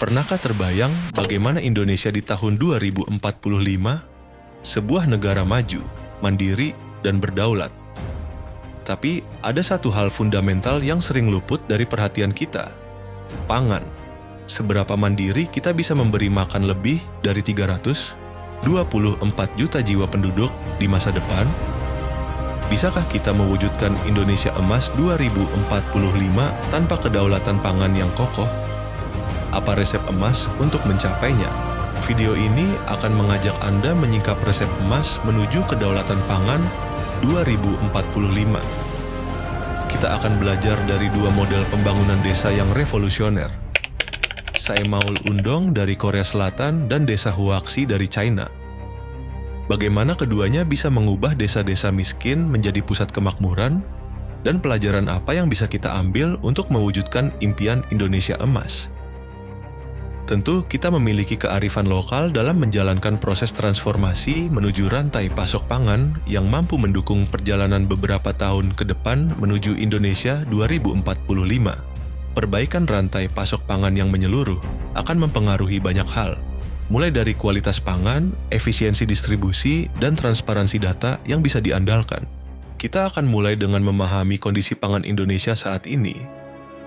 Pernahkah terbayang bagaimana Indonesia di tahun 2045? Sebuah negara maju, mandiri, dan berdaulat. Tapi ada satu hal fundamental yang sering luput dari perhatian kita. Pangan. Seberapa mandiri kita bisa memberi makan lebih dari 324 juta jiwa penduduk di masa depan? Bisakah kita mewujudkan Indonesia Emas 2045 tanpa kedaulatan pangan yang kokoh? Apa resep emas untuk mencapainya? Video ini akan mengajak Anda menyingkap resep emas menuju kedaulatan pangan 2045. Kita akan belajar dari dua model pembangunan desa yang revolusioner. Saemaul Undong dari Korea Selatan dan Desa Huaxi dari China. Bagaimana keduanya bisa mengubah desa-desa miskin menjadi pusat kemakmuran, dan pelajaran apa yang bisa kita ambil untuk mewujudkan impian Indonesia Emas. Tentu kita memiliki kearifan lokal dalam menjalankan proses transformasi menuju rantai pasok pangan yang mampu mendukung perjalanan beberapa tahun ke depan menuju Indonesia 2045. Perbaikan rantai pasok pangan yang menyeluruh akan mempengaruhi banyak hal, mulai dari kualitas pangan, efisiensi distribusi, dan transparansi data yang bisa diandalkan. Kita akan mulai dengan memahami kondisi pangan Indonesia saat ini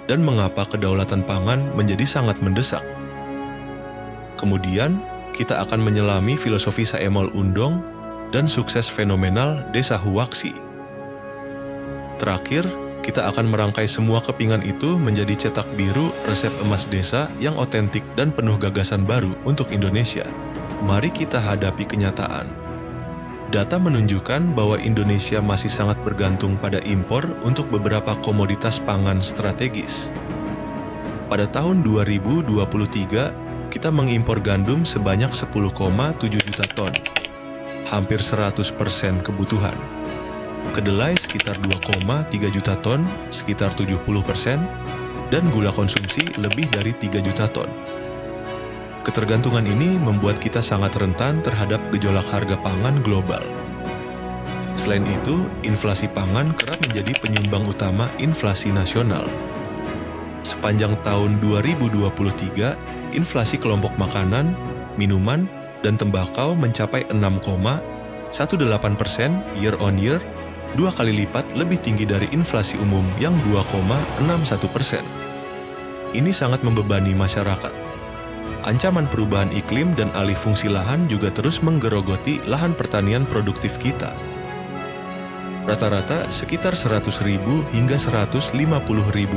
dan mengapa kedaulatan pangan menjadi sangat mendesak. Kemudian, kita akan menyelami filosofi Saemaul Undong dan sukses fenomenal Desa Huaxi. Terakhir, kita akan merangkai semua kepingan itu menjadi cetak biru resep emas desa yang otentik dan penuh gagasan baru untuk Indonesia. Mari kita hadapi kenyataan. Data menunjukkan bahwa Indonesia masih sangat bergantung pada impor untuk beberapa komoditas pangan strategis. Pada tahun 2023, kita mengimpor gandum sebanyak 10,7 juta ton, hampir 100% kebutuhan. Kedelai sekitar 2,3 juta ton, sekitar 70%, dan gula konsumsi lebih dari 3 juta ton. Ketergantungan ini membuat kita sangat rentan terhadap gejolak harga pangan global. Selain itu, inflasi pangan kerap menjadi penyumbang utama inflasi nasional. Sepanjang tahun 2023, inflasi kelompok makanan, minuman, dan tembakau mencapai 6,18% year on year, 2 kali lipat lebih tinggi dari inflasi umum yang 2,61%. Ini sangat membebani masyarakat. Ancaman perubahan iklim dan alih fungsi lahan juga terus menggerogoti lahan pertanian produktif kita. Rata-rata sekitar 100.000 hingga 150.000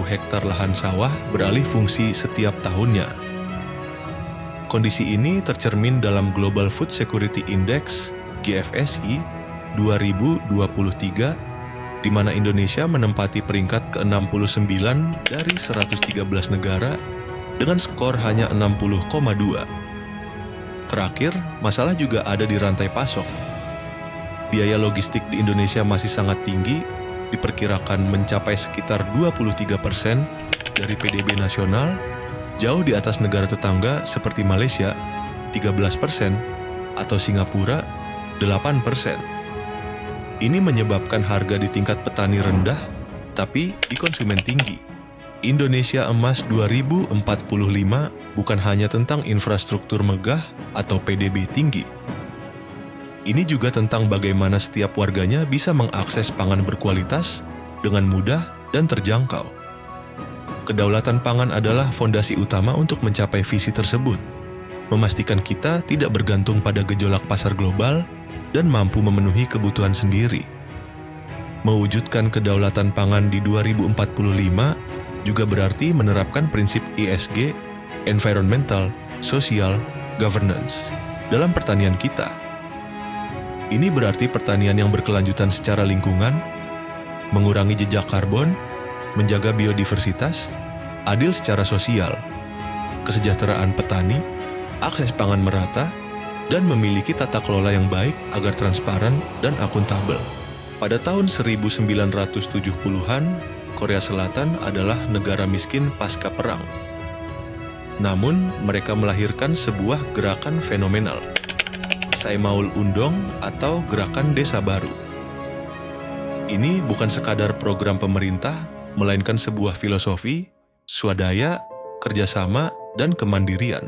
hektar lahan sawah beralih fungsi setiap tahunnya. Kondisi ini tercermin dalam Global Food Security Index (GFSI) 2023, di mana Indonesia menempati peringkat ke-69 dari 113 negara dengan skor hanya 60,2. Terakhir, masalah juga ada di rantai pasok. Biaya logistik di Indonesia masih sangat tinggi, diperkirakan mencapai sekitar 23% dari PDB nasional, jauh di atas negara tetangga seperti Malaysia 13% atau Singapura 8%. Ini menyebabkan harga di tingkat petani rendah, tapi di konsumen tinggi. Indonesia Emas 2045 bukan hanya tentang infrastruktur megah atau PDB tinggi. Ini juga tentang bagaimana setiap warganya bisa mengakses pangan berkualitas dengan mudah dan terjangkau. Kedaulatan pangan adalah fondasi utama untuk mencapai visi tersebut, memastikan kita tidak bergantung pada gejolak pasar global dan mampu memenuhi kebutuhan sendiri. Mewujudkan kedaulatan pangan di 2045 juga berarti menerapkan prinsip ESG, Environmental, Social, Governance, dalam pertanian kita. Ini berarti pertanian yang berkelanjutan secara lingkungan, mengurangi jejak karbon, menjaga biodiversitas, adil secara sosial, kesejahteraan petani, akses pangan merata, dan memiliki tata kelola yang baik agar transparan dan akuntabel. Pada tahun 1970-an, Korea Selatan adalah negara miskin pasca perang. Namun, mereka melahirkan sebuah gerakan fenomenal, Saemaul Undong atau Gerakan Desa Baru. Ini bukan sekadar program pemerintah, melainkan sebuah filosofi, swadaya, kerjasama, dan kemandirian.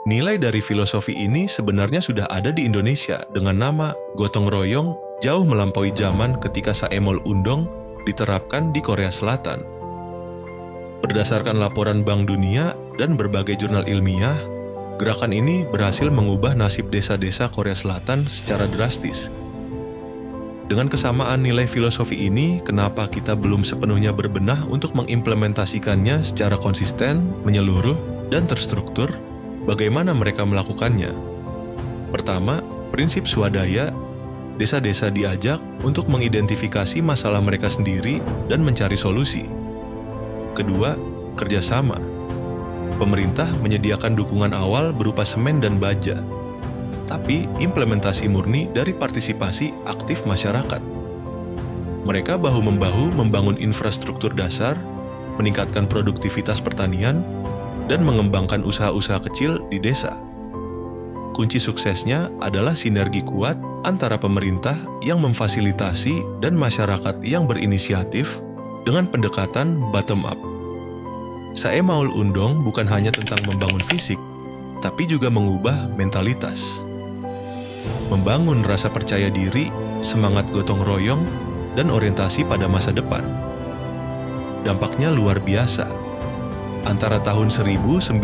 Nilai dari filosofi ini sebenarnya sudah ada di Indonesia dengan nama gotong royong jauh melampaui zaman ketika Saemol Undong diterapkan di Korea Selatan. Berdasarkan laporan Bank Dunia dan berbagai jurnal ilmiah, gerakan ini berhasil mengubah nasib desa-desa Korea Selatan secara drastis. Dengan kesamaan nilai filosofi ini, kenapa kita belum sepenuhnya berbenah untuk mengimplementasikannya secara konsisten, menyeluruh, dan terstruktur? Bagaimana mereka melakukannya? Pertama, prinsip swadaya, desa-desa diajak untuk mengidentifikasi masalah mereka sendiri dan mencari solusi. Kedua, kerjasama. Pemerintah menyediakan dukungan awal berupa semen dan baja, tapi implementasi murni dari partisipasi aktif masyarakat. Mereka bahu-membahu membangun infrastruktur dasar, meningkatkan produktivitas pertanian, dan mengembangkan usaha-usaha kecil di desa. Kunci suksesnya adalah sinergi kuat antara pemerintah yang memfasilitasi dan masyarakat yang berinisiatif dengan pendekatan bottom-up. Saemaul Undong bukan hanya tentang membangun fisik, tapi juga mengubah mentalitas. Membangun rasa percaya diri, semangat gotong royong, dan orientasi pada masa depan. Dampaknya luar biasa. Antara tahun 1970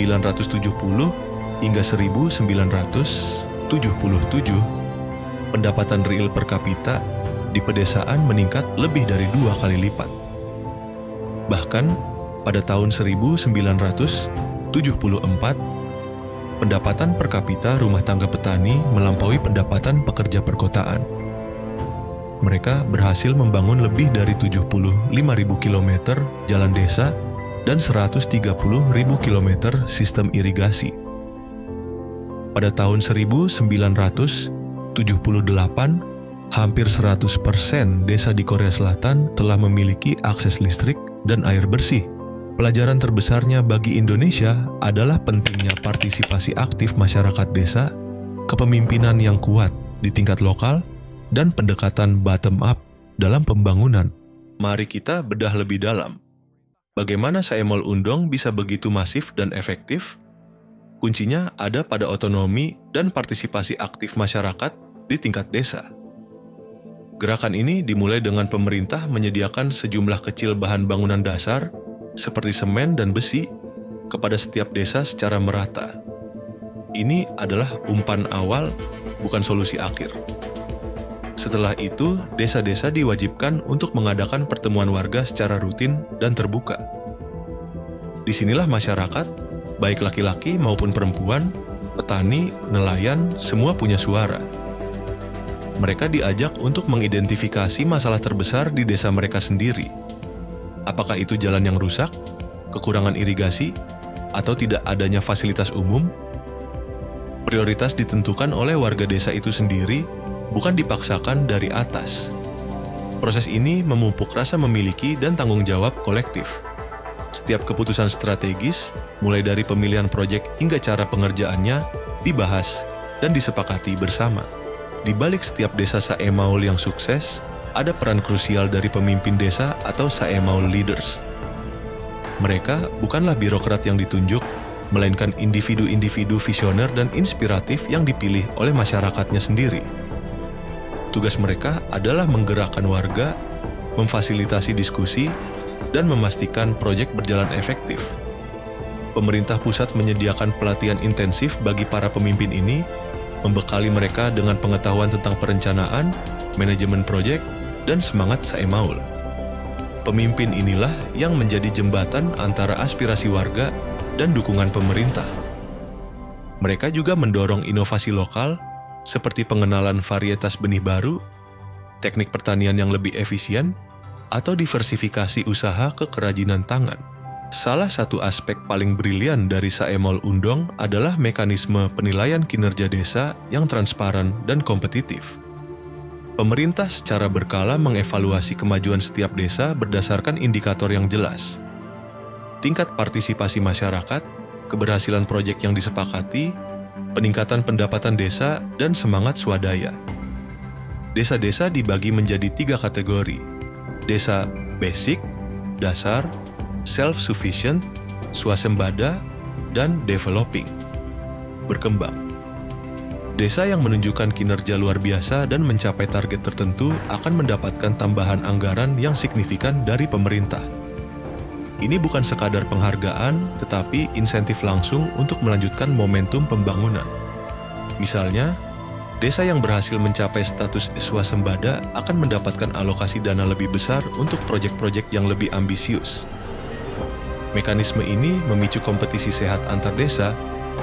hingga 1977, pendapatan real per kapita di pedesaan meningkat lebih dari 2 kali lipat. Bahkan, pada tahun 1974, pendapatan per kapita rumah tangga petani melampaui pendapatan pekerja perkotaan. Mereka berhasil membangun lebih dari 75.000 km jalan desa dan 130.000 km sistem irigasi. Pada tahun 1978, hampir 100% desa di Korea Selatan telah memiliki akses listrik dan air bersih. Pelajaran terbesarnya bagi Indonesia adalah pentingnya partisipasi aktif masyarakat desa, kepemimpinan yang kuat di tingkat lokal, dan pendekatan bottom-up dalam pembangunan. Mari kita bedah lebih dalam. Bagaimana Saemol Undong bisa begitu masif dan efektif? Kuncinya ada pada otonomi dan partisipasi aktif masyarakat di tingkat desa. Gerakan ini dimulai dengan pemerintah menyediakan sejumlah kecil bahan bangunan dasar seperti semen dan besi kepada setiap desa secara merata. Ini adalah umpan awal, bukan solusi akhir. Setelah itu, desa-desa diwajibkan untuk mengadakan pertemuan warga secara rutin dan terbuka. Disinilah masyarakat, baik laki-laki maupun perempuan, petani, nelayan, semua punya suara. Mereka diajak untuk mengidentifikasi masalah terbesar di desa mereka sendiri. Apakah itu jalan yang rusak, kekurangan irigasi, atau tidak adanya fasilitas umum? Prioritas ditentukan oleh warga desa itu sendiri, bukan dipaksakan dari atas. Proses ini memupuk rasa memiliki dan tanggung jawab kolektif. Setiap keputusan strategis, mulai dari pemilihan proyek hingga cara pengerjaannya, dibahas dan disepakati bersama. Di balik setiap desa Saemaul yang sukses, ada peran krusial dari pemimpin desa atau Saemaul leaders. Mereka bukanlah birokrat yang ditunjuk, melainkan individu-individu visioner dan inspiratif yang dipilih oleh masyarakatnya sendiri. Tugas mereka adalah menggerakkan warga, memfasilitasi diskusi, dan memastikan proyek berjalan efektif. Pemerintah pusat menyediakan pelatihan intensif bagi para pemimpin ini, membekali mereka dengan pengetahuan tentang perencanaan, manajemen proyek, dan semangat Saemaul. Pemimpin inilah yang menjadi jembatan antara aspirasi warga dan dukungan pemerintah. Mereka juga mendorong inovasi lokal, seperti pengenalan varietas benih baru, teknik pertanian yang lebih efisien, atau diversifikasi usaha ke kerajinan tangan. Salah satu aspek paling brilian dari Saemol Undong adalah mekanisme penilaian kinerja desa yang transparan dan kompetitif. Pemerintah secara berkala mengevaluasi kemajuan setiap desa berdasarkan indikator yang jelas. Tingkat partisipasi masyarakat, keberhasilan proyek yang disepakati, peningkatan pendapatan desa, dan semangat swadaya. Desa-desa dibagi menjadi 3 kategori: desa basic, dasar, self-sufficient, swasembada, dan developing, berkembang. Desa yang menunjukkan kinerja luar biasa dan mencapai target tertentu akan mendapatkan tambahan anggaran yang signifikan dari pemerintah. Ini bukan sekadar penghargaan, tetapi insentif langsung untuk melanjutkan momentum pembangunan. Misalnya, desa yang berhasil mencapai status swasembada akan mendapatkan alokasi dana lebih besar untuk proyek-proyek yang lebih ambisius. Mekanisme ini memicu kompetisi sehat antar desa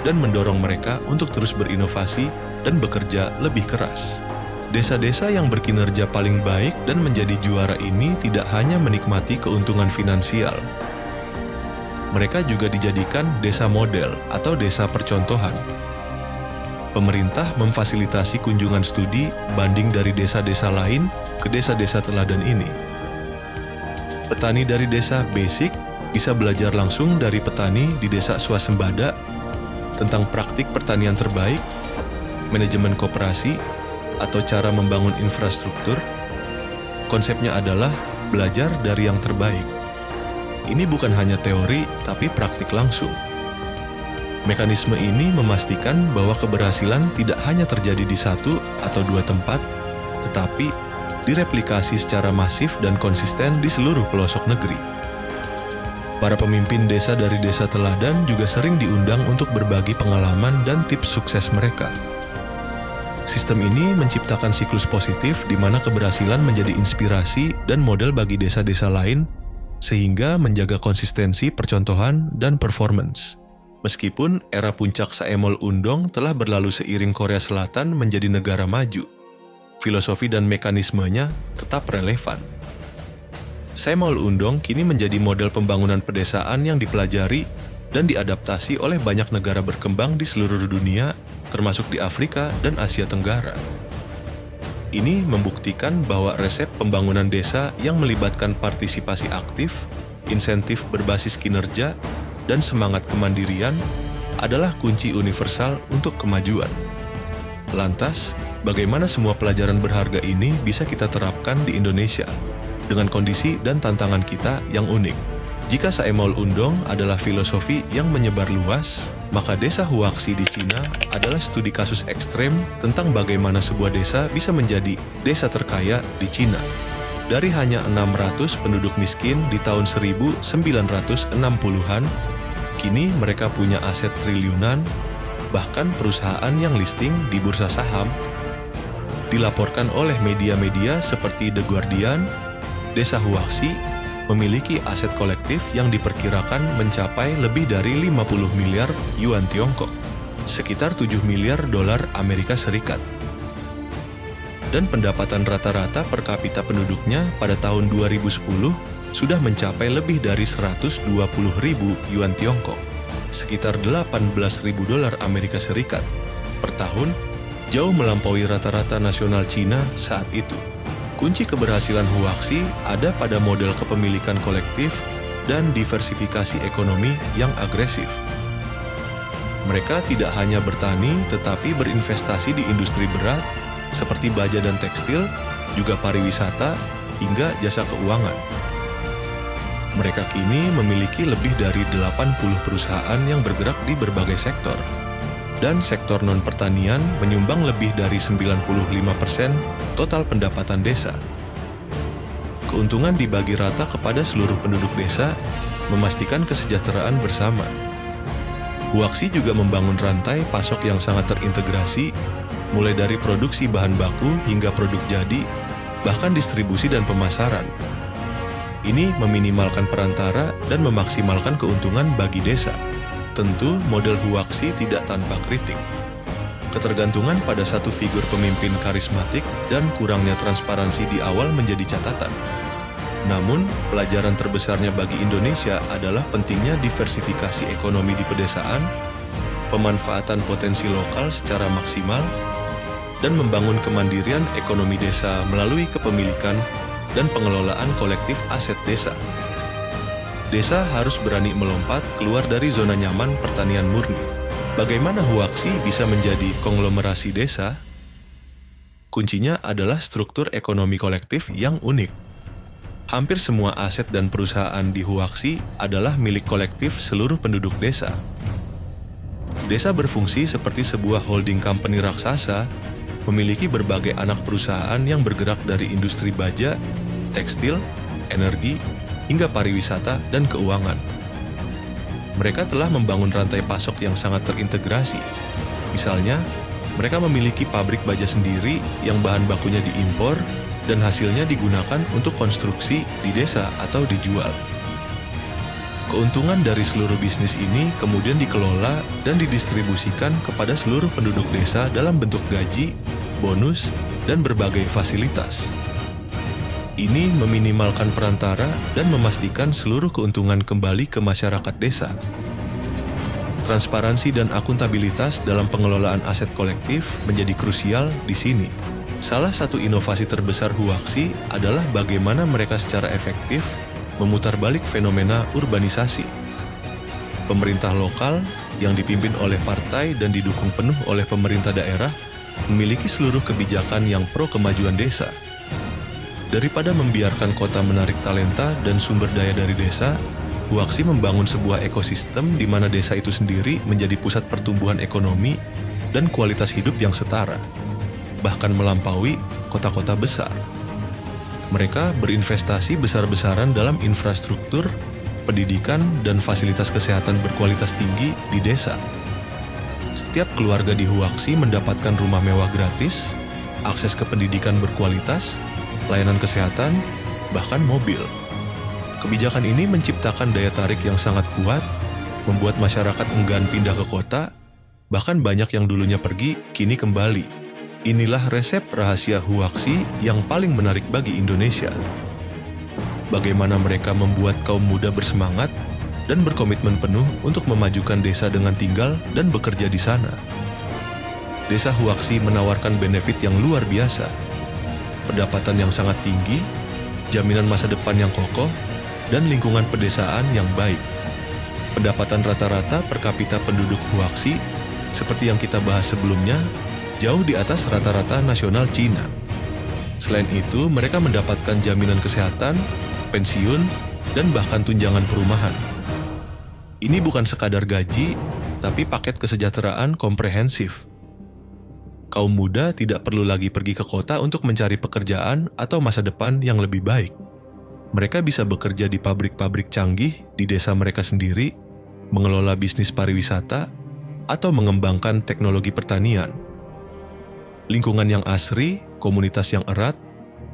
dan mendorong mereka untuk terus berinovasi dan bekerja lebih keras. Desa-desa yang berkinerja paling baik dan menjadi juara ini tidak hanya menikmati keuntungan finansial. Mereka juga dijadikan desa model atau desa percontohan. Pemerintah memfasilitasi kunjungan studi banding dari desa-desa lain ke desa-desa teladan ini. Petani dari desa basic bisa belajar langsung dari petani di desa swasembada tentang praktik pertanian terbaik, manajemen koperasi, atau cara membangun infrastruktur. Konsepnya adalah belajar dari yang terbaik. Ini bukan hanya teori, tapi praktik langsung. Mekanisme ini memastikan bahwa keberhasilan tidak hanya terjadi di satu atau dua tempat, tetapi direplikasi secara masif dan konsisten di seluruh pelosok negeri. Para pemimpin desa dari desa teladan juga sering diundang untuk berbagi pengalaman dan tips sukses mereka. Sistem ini menciptakan siklus positif di mana keberhasilan menjadi inspirasi dan model bagi desa-desa lain, sehingga menjaga konsistensi percontohan dan performance. Meskipun era puncak Saemol Undong telah berlalu seiring Korea Selatan menjadi negara maju, filosofi dan mekanismenya tetap relevan. Saemol Undong kini menjadi model pembangunan pedesaan yang dipelajari dan diadaptasi oleh banyak negara berkembang di seluruh dunia, termasuk di Afrika dan Asia Tenggara. Ini membuktikan bahwa resep pembangunan desa yang melibatkan partisipasi aktif, insentif berbasis kinerja, dan semangat kemandirian adalah kunci universal untuk kemajuan. Lantas, bagaimana semua pelajaran berharga ini bisa kita terapkan di Indonesia dengan kondisi dan tantangan kita yang unik? Jika Saemol Undong adalah filosofi yang menyebar luas, maka desa Huaxi di Cina adalah studi kasus ekstrem tentang bagaimana sebuah desa bisa menjadi desa terkaya di Cina. Dari hanya 600 penduduk miskin di tahun 1960-an, kini mereka punya aset triliunan, bahkan perusahaan yang listing di bursa saham. Dilaporkan oleh media-media seperti The Guardian, desa Huaxi memiliki aset kolektif yang diperkirakan mencapai lebih dari 50 miliar yuan Tiongkok, sekitar 7 miliar dolar Amerika Serikat. Dan pendapatan rata-rata per kapita penduduknya pada tahun 2010 sudah mencapai lebih dari 120 ribu yuan Tiongkok, sekitar 18 ribu dolar Amerika Serikat per tahun, jauh melampaui rata-rata nasional Cina saat itu. Kunci keberhasilan Huaxi ada pada model kepemilikan kolektif dan diversifikasi ekonomi yang agresif. Mereka tidak hanya bertani, tetapi berinvestasi di industri berat seperti baja dan tekstil, juga pariwisata, hingga jasa keuangan. Mereka kini memiliki lebih dari 80 perusahaan yang bergerak di berbagai sektor, dan sektor non-pertanian menyumbang lebih dari 95% total pendapatan desa. Keuntungan dibagi rata kepada seluruh penduduk desa, memastikan kesejahteraan bersama. Huaxi juga membangun rantai pasok yang sangat terintegrasi, mulai dari produksi bahan baku hingga produk jadi, bahkan distribusi dan pemasaran. Ini meminimalkan perantara dan memaksimalkan keuntungan bagi desa. Tentu, model Huaxi tidak tanpa kritik. Ketergantungan pada satu figur pemimpin karismatik dan kurangnya transparansi di awal menjadi catatan. Namun, pelajaran terbesarnya bagi Indonesia adalah pentingnya diversifikasi ekonomi di pedesaan, pemanfaatan potensi lokal secara maksimal, dan membangun kemandirian ekonomi desa melalui kepemilikan dan pengelolaan kolektif aset desa. Desa harus berani melompat keluar dari zona nyaman pertanian murni. Bagaimana Huaxi bisa menjadi konglomerasi desa? Kuncinya adalah struktur ekonomi kolektif yang unik. Hampir semua aset dan perusahaan di Huaxi adalah milik kolektif seluruh penduduk desa. Desa berfungsi seperti sebuah holding company raksasa, memiliki berbagai anak perusahaan yang bergerak dari industri baja, tekstil, energi, hingga pariwisata dan keuangan. Mereka telah membangun rantai pasok yang sangat terintegrasi. Misalnya, mereka memiliki pabrik baja sendiri yang bahan bakunya diimpor dan hasilnya digunakan untuk konstruksi di desa atau dijual. Keuntungan dari seluruh bisnis ini kemudian dikelola dan didistribusikan kepada seluruh penduduk desa dalam bentuk gaji, bonus, dan berbagai fasilitas. Ini meminimalkan perantara dan memastikan seluruh keuntungan kembali ke masyarakat desa. Transparansi dan akuntabilitas dalam pengelolaan aset kolektif menjadi krusial di sini. Salah satu inovasi terbesar Huaxi adalah bagaimana mereka secara efektif memutar balik fenomena urbanisasi. Pemerintah lokal yang dipimpin oleh partai dan didukung penuh oleh pemerintah daerah memiliki seluruh kebijakan yang pro kemajuan desa. Daripada membiarkan kota menarik talenta dan sumber daya dari desa, Huaxi membangun sebuah ekosistem di mana desa itu sendiri menjadi pusat pertumbuhan ekonomi dan kualitas hidup yang setara, bahkan melampaui kota-kota besar. Mereka berinvestasi besar-besaran dalam infrastruktur, pendidikan, dan fasilitas kesehatan berkualitas tinggi di desa. Setiap keluarga di Huaxi mendapatkan rumah mewah gratis, akses ke pendidikan berkualitas, layanan kesehatan, bahkan mobil. Kebijakan ini menciptakan daya tarik yang sangat kuat, membuat masyarakat enggan pindah ke kota, bahkan banyak yang dulunya pergi kini kembali. Inilah resep rahasia Huaxi yang paling menarik bagi Indonesia. Bagaimana mereka membuat kaum muda bersemangat dan berkomitmen penuh untuk memajukan desa dengan tinggal dan bekerja di sana. Desa Huaxi menawarkan benefit yang luar biasa, pendapatan yang sangat tinggi, jaminan masa depan yang kokoh, dan lingkungan pedesaan yang baik. Pendapatan rata-rata per kapita penduduk Huaxi, seperti yang kita bahas sebelumnya, jauh di atas rata-rata nasional Cina. Selain itu, mereka mendapatkan jaminan kesehatan, pensiun, dan bahkan tunjangan perumahan. Ini bukan sekadar gaji, tapi paket kesejahteraan komprehensif. Kaum muda tidak perlu lagi pergi ke kota untuk mencari pekerjaan atau masa depan yang lebih baik. Mereka bisa bekerja di pabrik-pabrik canggih di desa mereka sendiri, mengelola bisnis pariwisata, atau mengembangkan teknologi pertanian. Lingkungan yang asri, komunitas yang erat,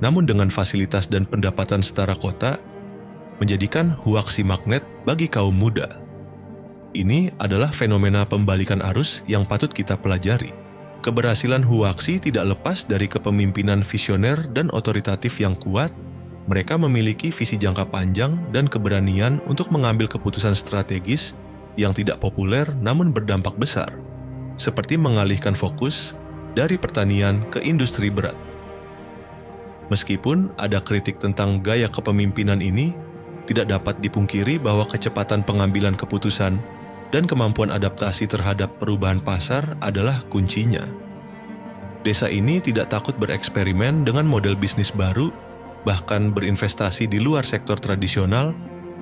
namun dengan fasilitas dan pendapatan setara kota, menjadikan Huaxi magnet bagi kaum muda. Ini adalah fenomena pembalikan arus yang patut kita pelajari. Keberhasilan Huaxi tidak lepas dari kepemimpinan visioner dan otoritatif yang kuat. Mereka memiliki visi jangka panjang dan keberanian untuk mengambil keputusan strategis yang tidak populer namun berdampak besar, seperti mengalihkan fokus dari pertanian ke industri berat. Meskipun ada kritik tentang gaya kepemimpinan ini, tidak dapat dipungkiri bahwa kecepatan pengambilan keputusan dan kemampuan adaptasi terhadap perubahan pasar adalah kuncinya. Desa ini tidak takut bereksperimen dengan model bisnis baru, bahkan berinvestasi di luar sektor tradisional,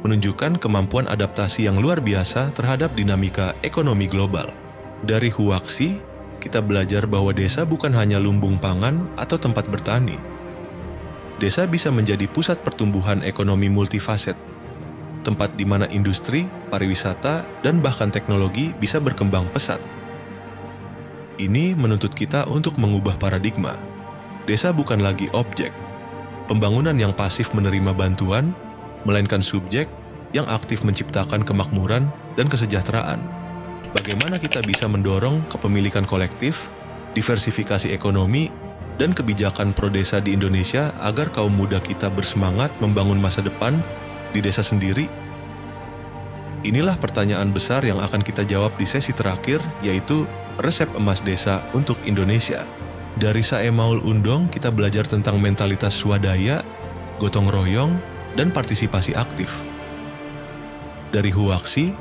menunjukkan kemampuan adaptasi yang luar biasa terhadap dinamika ekonomi global. Dari Huaxi, kita belajar bahwa desa bukan hanya lumbung pangan atau tempat bertani. Desa bisa menjadi pusat pertumbuhan ekonomi multifaset, tempat di mana industri, pariwisata, dan bahkan teknologi bisa berkembang pesat. Ini menuntut kita untuk mengubah paradigma. Desa bukan lagi objek, pembangunan yang pasif menerima bantuan, melainkan subjek yang aktif menciptakan kemakmuran dan kesejahteraan. Bagaimana kita bisa mendorong kepemilikan kolektif, diversifikasi ekonomi, dan kebijakan pro-desa di Indonesia agar kaum muda kita bersemangat membangun masa depan di desa sendiri? Inilah pertanyaan besar yang akan kita jawab di sesi terakhir, yaitu resep emas desa untuk Indonesia. Dari Sae Maul Undong, kita belajar tentang mentalitas swadaya, gotong royong, dan partisipasi aktif. Dari Huaxi,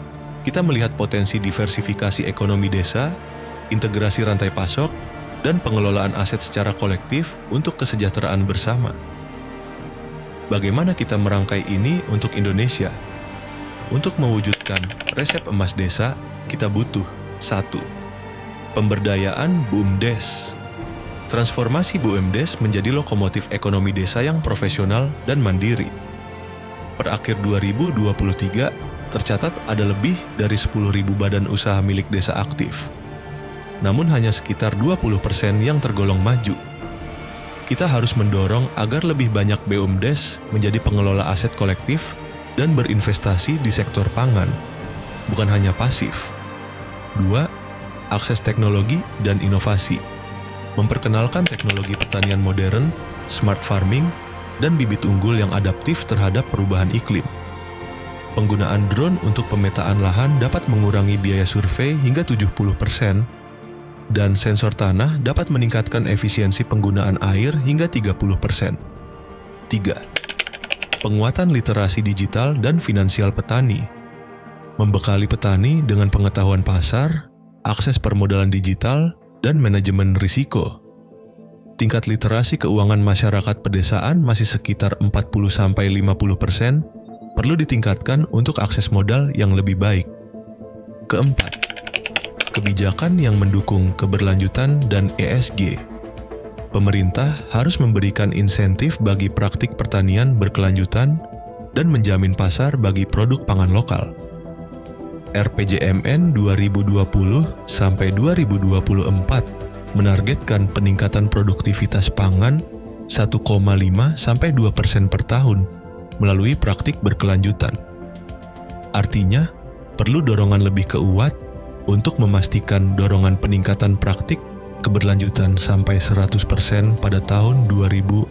kita melihat potensi diversifikasi ekonomi desa, integrasi rantai pasok, dan pengelolaan aset secara kolektif untuk kesejahteraan bersama. Bagaimana kita merangkai ini untuk Indonesia? Untuk mewujudkan resep emas desa, kita butuh 1. Pemberdayaan BUMDes. Transformasi BUMDes menjadi lokomotif ekonomi desa yang profesional dan mandiri. Per akhir 2023, tercatat ada lebih dari 10.000 badan usaha milik desa aktif. Namun hanya sekitar 20% yang tergolong maju. Kita harus mendorong agar lebih banyak BUMDes menjadi pengelola aset kolektif dan berinvestasi di sektor pangan, bukan hanya pasif. 2. Akses teknologi dan inovasi. Memperkenalkan teknologi pertanian modern, smart farming, dan bibit unggul yang adaptif terhadap perubahan iklim. Penggunaan drone untuk pemetaan lahan dapat mengurangi biaya survei hingga 70%, dan sensor tanah dapat meningkatkan efisiensi penggunaan air hingga 30%. 3. Penguatan literasi digital dan finansial petani. Membekali petani dengan pengetahuan pasar, akses permodalan digital, dan manajemen risiko. Tingkat literasi keuangan masyarakat pedesaan masih sekitar 40-50%, perlu ditingkatkan untuk akses modal yang lebih baik. Keempat, kebijakan yang mendukung keberlanjutan dan ESG. Pemerintah harus memberikan insentif bagi praktik pertanian berkelanjutan dan menjamin pasar bagi produk pangan lokal. RPJMN 2020 sampai 2024 menargetkan peningkatan produktivitas pangan 1,5 sampai 2% per tahun melalui praktik berkelanjutan. Artinya, perlu dorongan lebih kuat untuk memastikan dorongan peningkatan praktik keberlanjutan sampai 100% pada tahun 2045.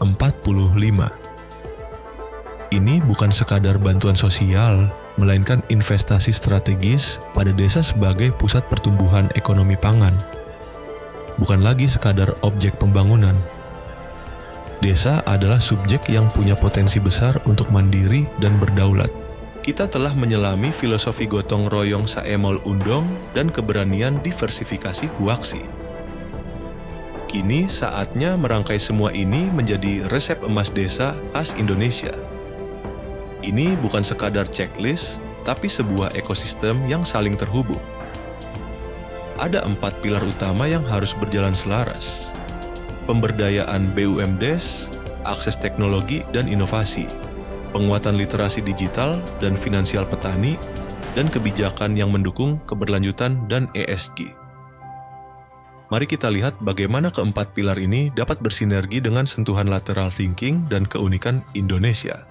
Ini bukan sekadar bantuan sosial, melainkan investasi strategis pada desa sebagai pusat pertumbuhan ekonomi pangan. Bukan lagi sekadar objek pembangunan. Desa adalah subjek yang punya potensi besar untuk mandiri dan berdaulat. Kita telah menyelami filosofi gotong royong Saemol Undong dan keberanian diversifikasi Huaxi. Kini saatnya merangkai semua ini menjadi resep emas desa khas Indonesia. Ini bukan sekadar checklist, tapi sebuah ekosistem yang saling terhubung. Ada 4 pilar utama yang harus berjalan selaras. Pemberdayaan BUMDes, akses teknologi dan inovasi, penguatan literasi digital dan finansial petani, dan kebijakan yang mendukung keberlanjutan dan ESG. Mari kita lihat bagaimana keempat pilar ini dapat bersinergi dengan sentuhan lateral thinking dan keunikan Indonesia.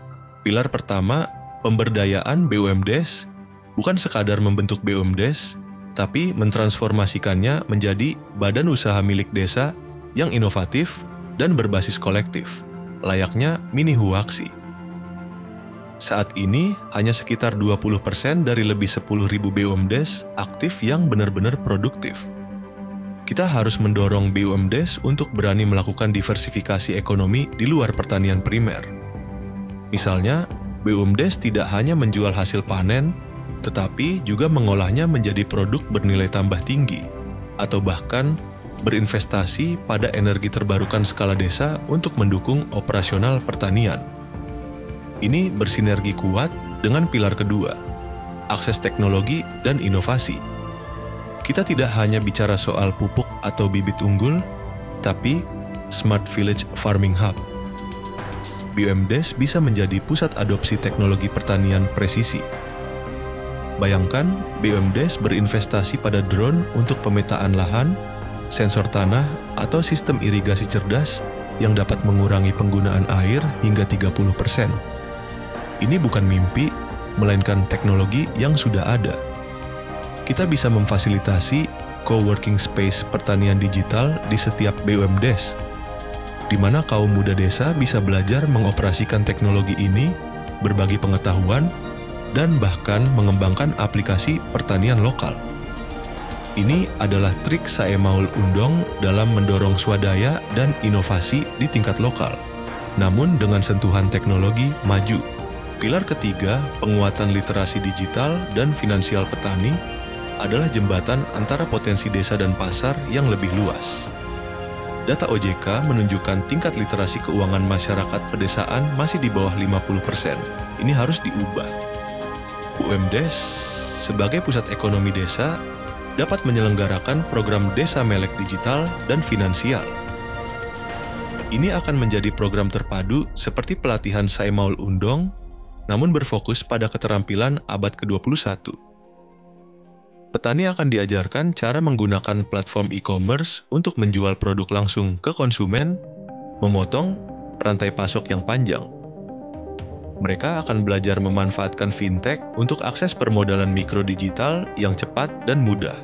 Pilar pertama, pemberdayaan BUMDes, bukan sekadar membentuk BUMDes, tapi mentransformasikannya menjadi badan usaha milik desa yang inovatif dan berbasis kolektif, layaknya mini Huaxi. Saat ini, hanya sekitar 20% dari lebih 10.000 BUMDes aktif yang benar-benar produktif. Kita harus mendorong BUMDes untuk berani melakukan diversifikasi ekonomi di luar pertanian primer. Misalnya, BUMDes tidak hanya menjual hasil panen, tetapi juga mengolahnya menjadi produk bernilai tambah tinggi, atau bahkan berinvestasi pada energi terbarukan skala desa untuk mendukung operasional pertanian. Ini bersinergi kuat dengan pilar kedua, akses teknologi dan inovasi. Kita tidak hanya bicara soal pupuk atau bibit unggul, tapi Smart Village Farming Hub. BUMDes bisa menjadi pusat adopsi teknologi pertanian presisi. Bayangkan, BUMDes berinvestasi pada drone untuk pemetaan lahan, sensor tanah, atau sistem irigasi cerdas yang dapat mengurangi penggunaan air hingga 30%. Ini bukan mimpi, melainkan teknologi yang sudah ada. Kita bisa memfasilitasi co-working space pertanian digital di setiap BUMDes, di mana kaum muda desa bisa belajar mengoperasikan teknologi ini, berbagi pengetahuan, dan bahkan mengembangkan aplikasi pertanian lokal. Ini adalah trik Saemaul Undong dalam mendorong swadaya dan inovasi di tingkat lokal, namun dengan sentuhan teknologi maju. Pilar ketiga, penguatan literasi digital dan finansial petani, adalah jembatan antara potensi desa dan pasar yang lebih luas. Data OJK menunjukkan tingkat literasi keuangan masyarakat pedesaan masih di bawah 50%. Ini harus diubah. BUMDes sebagai pusat ekonomi desa dapat menyelenggarakan program Desa Melek Digital dan Finansial. Ini akan menjadi program terpadu seperti pelatihan Saimaul Undong, namun berfokus pada keterampilan abad ke-21. Petani akan diajarkan cara menggunakan platform e-commerce untuk menjual produk langsung ke konsumen, memotong rantai pasok yang panjang. Mereka akan belajar memanfaatkan fintech untuk akses permodalan mikro digital yang cepat dan mudah,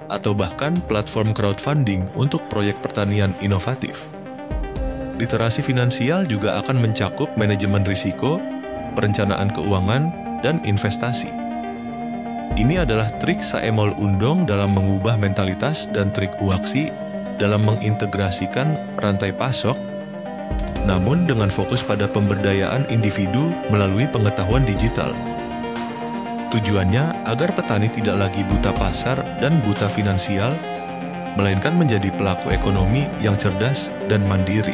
atau bahkan platform crowdfunding untuk proyek pertanian inovatif. Literasi finansial juga akan mencakup manajemen risiko, perencanaan keuangan, dan investasi. Ini adalah trik Saimaul Undong dalam mengubah mentalitas dan trik Huaxi dalam mengintegrasikan rantai pasok, namun dengan fokus pada pemberdayaan individu melalui pengetahuan digital. Tujuannya agar petani tidak lagi buta pasar dan buta finansial, melainkan menjadi pelaku ekonomi yang cerdas dan mandiri.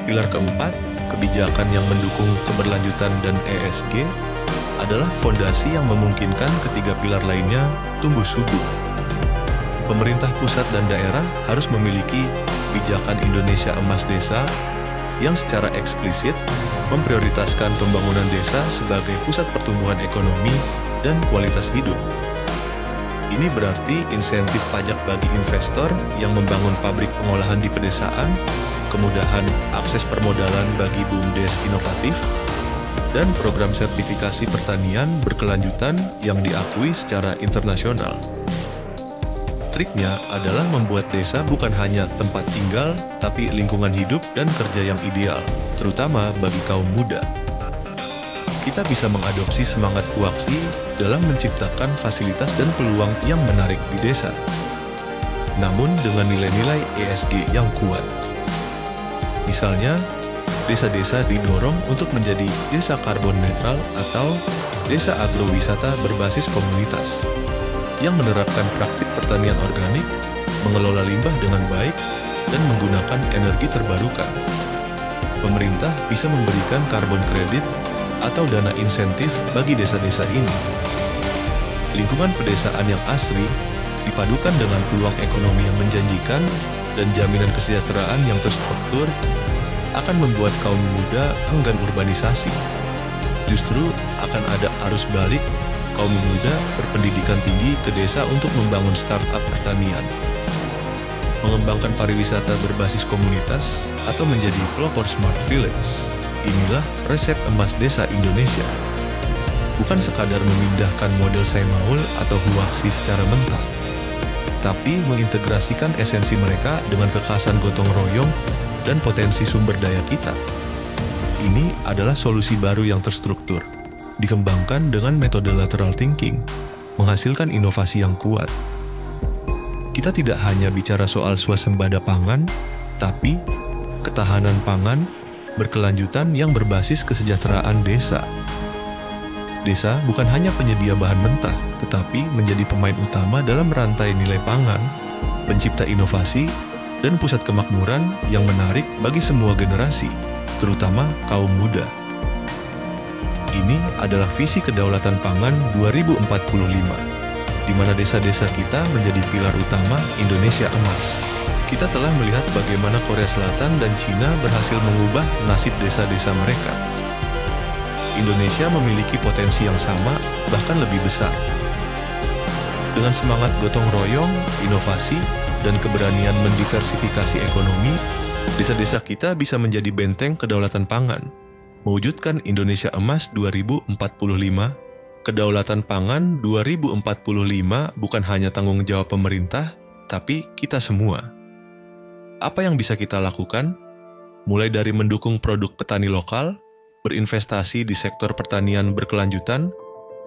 Pilar keempat, kebijakan yang mendukung keberlanjutan dan ESG, adalah fondasi yang memungkinkan ketiga pilar lainnya tumbuh subur. Pemerintah pusat dan daerah harus memiliki kebijakan Indonesia Emas Desa yang secara eksplisit memprioritaskan pembangunan desa sebagai pusat pertumbuhan ekonomi dan kualitas hidup. Ini berarti insentif pajak bagi investor yang membangun pabrik pengolahan di pedesaan, kemudahan akses permodalan bagi BUMDes inovatif, dan program sertifikasi pertanian berkelanjutan yang diakui secara internasional. Triknya adalah membuat desa bukan hanya tempat tinggal, tapi lingkungan hidup dan kerja yang ideal, terutama bagi kaum muda. Kita bisa mengadopsi semangat Huaxi dalam menciptakan fasilitas dan peluang yang menarik di desa, namun dengan nilai-nilai ESG yang kuat. Misalnya, desa-desa didorong untuk menjadi desa karbon netral atau desa agrowisata berbasis komunitas yang menerapkan praktik pertanian organik, mengelola limbah dengan baik, dan menggunakan energi terbarukan. Pemerintah bisa memberikan karbon kredit atau dana insentif bagi desa-desa ini. Lingkungan pedesaan yang asri dipadukan dengan peluang ekonomi yang menjanjikan dan jaminan kesejahteraan yang terstruktur akan membuat kaum muda enggan urbanisasi. Justru akan ada arus balik kaum muda berpendidikan tinggi ke desa untuk membangun startup pertanian, mengembangkan pariwisata berbasis komunitas, atau menjadi pelopor smart village. Inilah resep emas desa Indonesia. Bukan sekadar memindahkan model Saimaul atau Huaxi secara mentah, tapi mengintegrasikan esensi mereka dengan kekhasan gotong royong dan potensi sumber daya kita. Ini adalah solusi baru yang terstruktur, dikembangkan dengan metode lateral thinking, menghasilkan inovasi yang kuat. Kita tidak hanya bicara soal swasembada pangan, tapi ketahanan pangan berkelanjutan yang berbasis kesejahteraan desa. Desa bukan hanya penyedia bahan mentah, tetapi menjadi pemain utama dalam rantai nilai pangan, pencipta inovasi, dan pusat kemakmuran yang menarik bagi semua generasi, terutama kaum muda. Ini adalah visi kedaulatan pangan 2045, di mana desa-desa kita menjadi pilar utama Indonesia Emas. Kita telah melihat bagaimana Korea Selatan dan Cina berhasil mengubah nasib desa-desa mereka. Indonesia memiliki potensi yang sama, bahkan lebih besar. Dengan semangat gotong royong, inovasi, dan keberanian mendiversifikasi ekonomi, desa-desa kita bisa menjadi benteng kedaulatan pangan, mewujudkan Indonesia Emas 2045. Kedaulatan pangan 2045 bukan hanya tanggung jawab pemerintah, tapi kita semua. Apa yang bisa kita lakukan? Mulai dari mendukung produk petani lokal, berinvestasi di sektor pertanian berkelanjutan,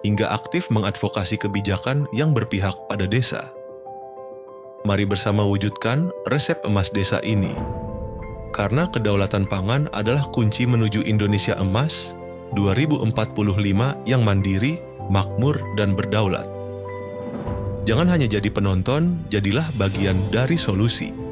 hingga aktif mengadvokasi kebijakan yang berpihak pada desa. Mari bersama wujudkan resep emas desa ini. Karena kedaulatan pangan adalah kunci menuju Indonesia Emas 2045 yang mandiri, makmur, dan berdaulat. Jangan hanya jadi penonton, jadilah bagian dari solusi.